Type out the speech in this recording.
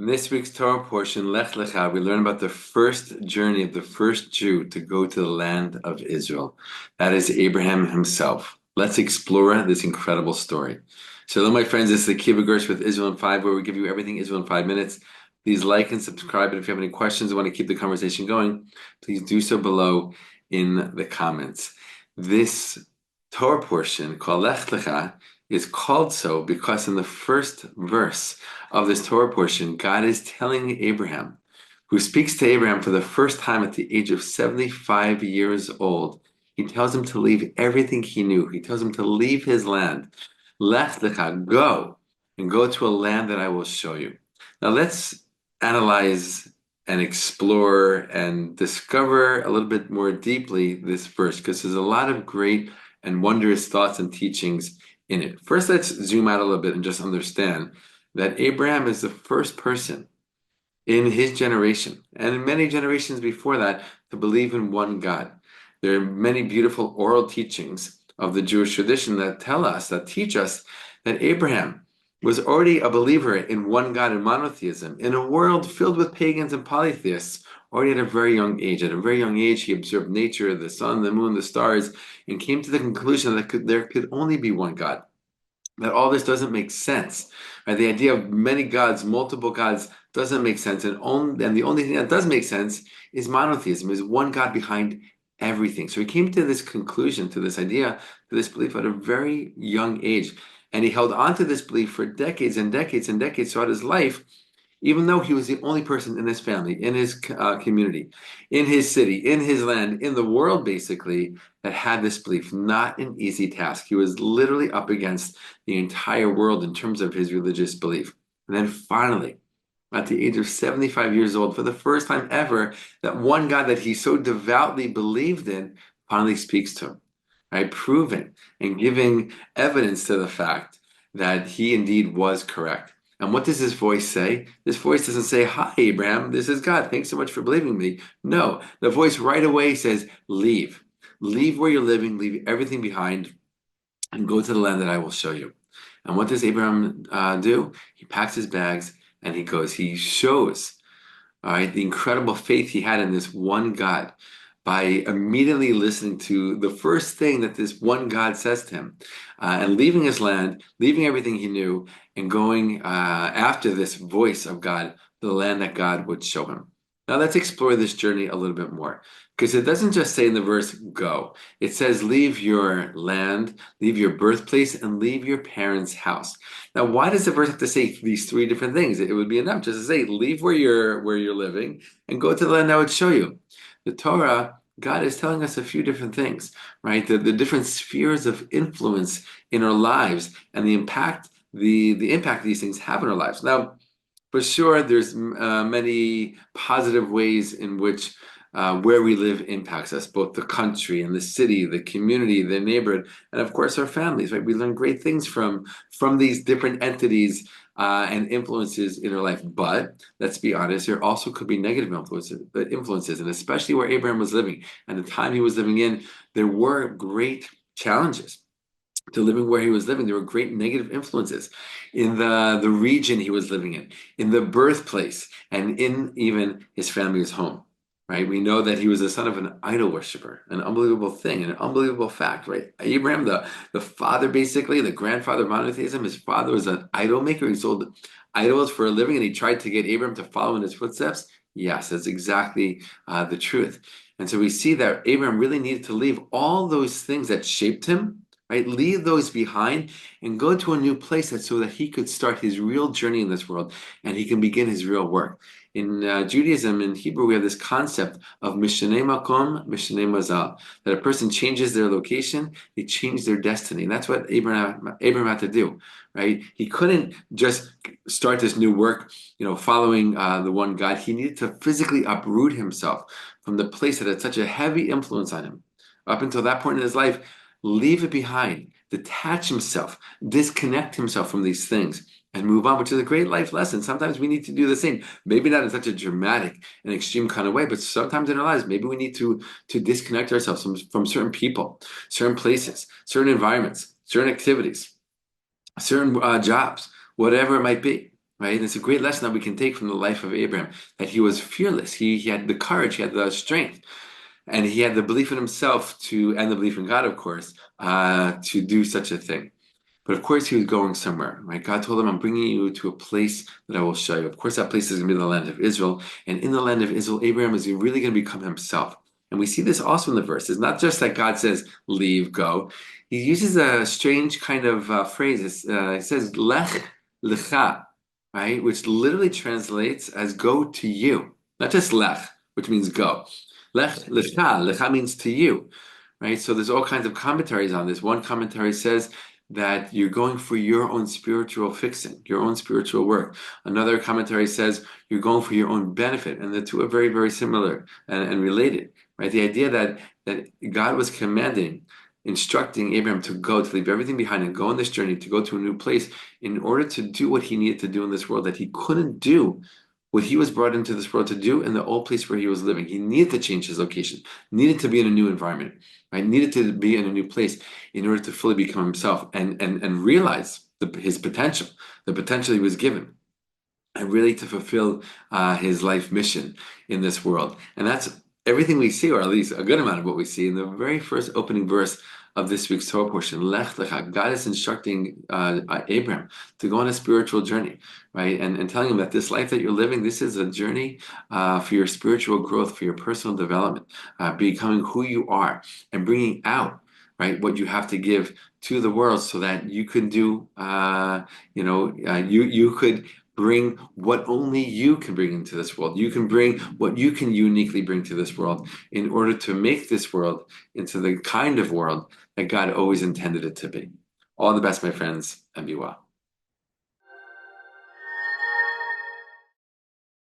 In this week's Torah portion, Lech Lecha, we learn about the first journey of the first Jew to go to the land of Israel. That is Abraham himself. Let's explore this incredible story. Shalom, my friends. This is the Kiva Gersh with Israel in 5, where we give you everything Israel in 5 minutes. Please like and subscribe. And if you have any questions or want to keep the conversation going, please do so below in the comments. This Torah portion called Lech Lecha is called so because in the first verse of this Torah portion, God is telling Abraham, who speaks to Abraham for the first time at the age of 75 years old. He tells him to leave everything he knew. He tells him to leave his land. Lech lecha, go, and go to a land that I will show you. Now let's analyze and explore and discover a little bit more deeply this verse, because there's a lot of great and wondrous thoughts and teachings in it. First, let's zoom out a little bit and just understand that Abraham is the first person in his generation, and in many generations before that, to believe in one God. There are many beautiful oral teachings of the Jewish tradition that teach us that Abraham was already a believer in one God and monotheism in a world filled with pagans and polytheists already at a very young age. At a very young age, he observed nature, the sun, the moon, the stars, and came to the conclusion that there could only be one God. That all this doesn't make sense. Right? The idea of many gods, multiple gods, doesn't make sense. And the only thing that does make sense is monotheism, is one God behind everything. So he came to this conclusion, to this idea, to this belief at a very young age. And he held on to this belief for decades and decades and decades throughout his life, even though he was the only person in his family, in his community, in his city, in his land, in the world, basically, that had this belief. Not an easy task. He was literally up against the entire world in terms of his religious belief. And then finally, at the age of 75 years old, for the first time ever, that one God that he so devoutly believed in finally speaks to him, right? Proving and giving evidence to the fact that he indeed was correct. And what does this voice say? This voice doesn't say, "Hi, Abraham, this is God. Thanks so much for believing in me." No, the voice right away says, "Leave. Leave where you're living, leave everything behind, and go to the land that I will show you." And what does Abraham do? He packs his bags and he goes. He shows, all right, the incredible faith he had in this one God by immediately listening to the first thing that this one God says to him, and leaving his land, leaving everything he knew, and going after this voice of God, the land that God would show him. Now let's explore this journey a little bit more, because it doesn't just say in the verse, go. It says, leave your land, leave your birthplace, and leave your parents' house. Now, why does the verse have to say these three different things? It would be enough just to say, leave where you're living and go to the land I would show you. The Torah, God is telling us a few different things, right? The different spheres of influence in our lives and the impact these things have in our lives. Now, for sure, there's many positive ways in which where we live impacts us, both the country and the city, the community, the neighborhood, and of course our families. Right? We learn great things from these different entities and influences in our life. But let's be honest, there also could be negative influences, and especially where Abraham was living and the time he was living in, there were great challenges to living where he was living. There were great negative influences in the region he was living in the birthplace, and in even his family's home. Right? We know that he was the son of an idol worshiper, an unbelievable thing, an unbelievable fact, right? Abraham, the father, basically, the grandfather of monotheism, his father was an idol maker. He sold idols for a living, and he tried to get Abraham to follow in his footsteps. Yes, that's exactly the truth. And so we see that Abraham really needed to leave all those things that shaped him, right? Leave those behind and go to a new place so that he could start his real journey in this world and he can begin his real work. In Judaism, in Hebrew, we have this concept of mishnei makom, mishnei mazal, that a person changes their location, they change their destiny. And that's what Abraham had to do, right? He couldn't just start this new work, following the one God. He needed to physically uproot himself from the place that had such a heavy influence on him. Up until that point in his life, leave it behind, detach himself, disconnect himself from these things, and move on, which is a great life lesson. Sometimes we need to do the same. Maybe not in such a dramatic and extreme kind of way, but sometimes in our lives, maybe we need to disconnect ourselves from certain people, certain places, certain environments, certain activities, certain jobs, whatever it might be. right? And it's a great lesson that we can take from the life of Abraham, that he was fearless. He had the courage, he had the strength, and he had the belief in himself and the belief in God, of course, to do such a thing. But of course, he was going somewhere, right? God told him, I'm bringing you to a place that I will show you. Of course, that place is going to be the land of Israel. And in the land of Israel, Abraham is really going to become himself. And we see this also in the verse. It's not just that God says, leave, go. He uses a strange kind of phrase. He says, lech lecha, right? Which literally translates as go to you. Not just lech, which means go. Lech lecha, lecha means to you, right? So there's all kinds of commentaries on this. One commentary says that you're going for your own spiritual fixing, your own spiritual work. Another commentary says you're going for your own benefit, and the two are very, very similar and related, right? The idea that God was commanding, instructing Abraham to go, to leave everything behind and go on this journey, to go to a new place in order to do what he needed to do in this world that he couldn't do what he was brought into this world to do in the old place where he was living. He needed to change his location, needed to be in a new environment, right? Needed to be in a new place in order to fully become himself and realize his potential, the potential he was given, and really to fulfill his life mission in this world. And that's everything we see, or at least a good amount of what we see in the very first opening verse of this week's Torah portion. Lech lecha. God is instructing Abraham to go on a spiritual journey, right? And telling him that this life that you're living, this is a journey for your spiritual growth, for your personal development, becoming who you are, and bringing out, right, what you have to give to the world, so that you can do, you could bring what only you can bring into this world. You can bring what you can uniquely bring to this world in order to make this world into the kind of world that God always intended it to be. All the best, my friends, and be well.